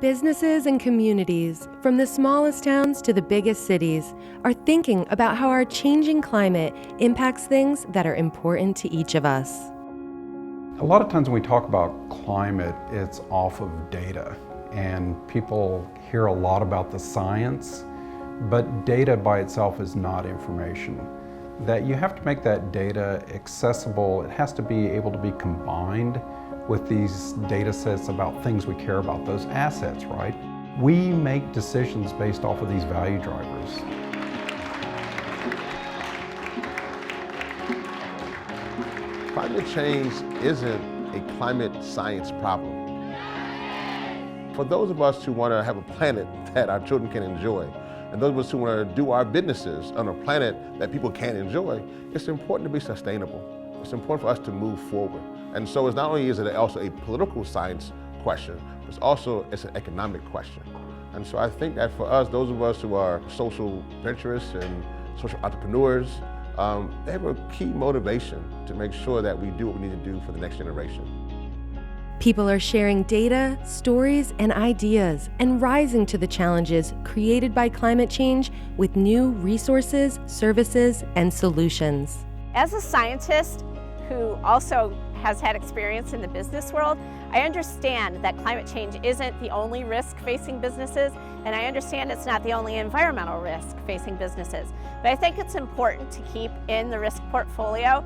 Businesses and communities, from the smallest towns to the biggest cities, are thinking about how our changing climate impacts things that are important to each of us. A lot of times when we talk about climate, it's off of data, and people hear a lot about the science, but data by itself is not information. That you have to make that data accessible. It has to be able to be combined with these data sets about things we care about, those assets, right? We make decisions based off of these value drivers. Climate change isn't a climate science problem. For those of us who want to have a planet that our children can enjoy, and those of us who want to do our businesses on a planet that people can enjoy, it's important to be sustainable. It's important for us to move forward. And so it's not only is it also a political science question, it's an economic question. And so I think that for us, those of us who are social venturists and social entrepreneurs, they have a key motivation to make sure that we do what we need to do for the next generation. People are sharing data, stories, and ideas, and rising to the challenges created by climate change with new resources, services, and solutions. As a scientist who also has had experience in the business world, I understand that climate change isn't the only risk facing businesses, and I understand it's not the only environmental risk facing businesses. But I think it's important to keep in the risk portfolio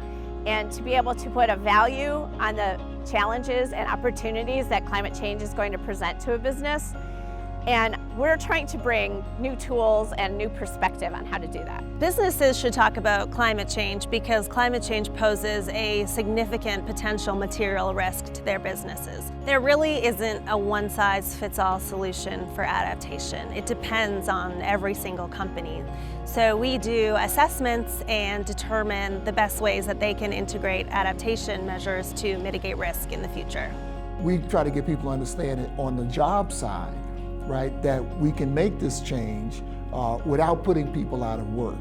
and to be able to put a value on the challenges and opportunities that climate change is going to present to a business. And we're trying to bring new tools and new perspective on how to do that. Businesses should talk about climate change because climate change poses a significant potential material risk to their businesses. There really isn't a one-size-fits-all solution for adaptation. It depends on every single company. So we do assessments and determine the best ways that they can integrate adaptation measures to mitigate risk in the future. We try to get people to understand it on the job side, right, that we can make this change without putting people out of work,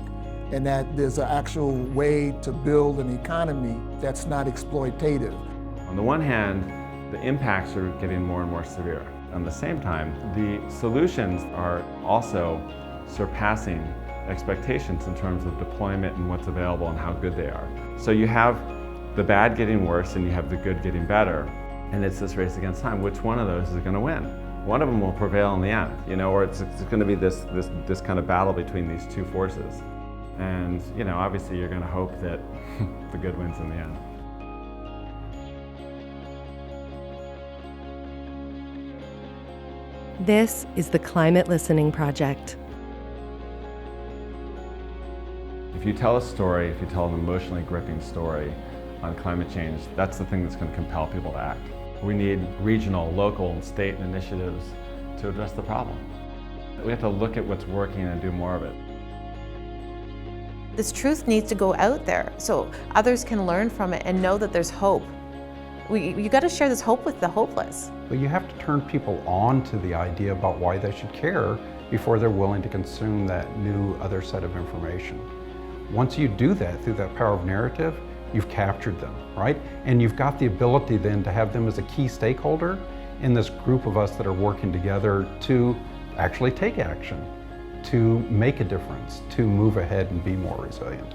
and that there's an actual way to build an economy that's not exploitative. On the one hand, the impacts are getting more and more severe. At the same time, the solutions are also surpassing expectations in terms of deployment and what's available and how good they are. So you have the bad getting worse and you have the good getting better, and it's this race against time. Which one of those is going to win? One of them will prevail in the end, or it's going to be this kind of battle between these two forces. And, obviously you're going to hope that the good wins in the end. This is the Climate Listening Project. If you tell a story, if you tell an emotionally gripping story on climate change, that's the thing that's going to compel people to act. We need regional, local, and state initiatives to address the problem. We have to look at what's working and do more of it. This truth needs to go out there so others can learn from it and know that there's hope. You got to share this hope with the hopeless. But you have to turn people on to the idea about why they should care before they're willing to consume that new other set of information. Once you do that through that power of narrative, you've captured them, right? And you've got the ability then to have them as a key stakeholder in this group of us that are working together to actually take action, to make a difference, to move ahead and be more resilient.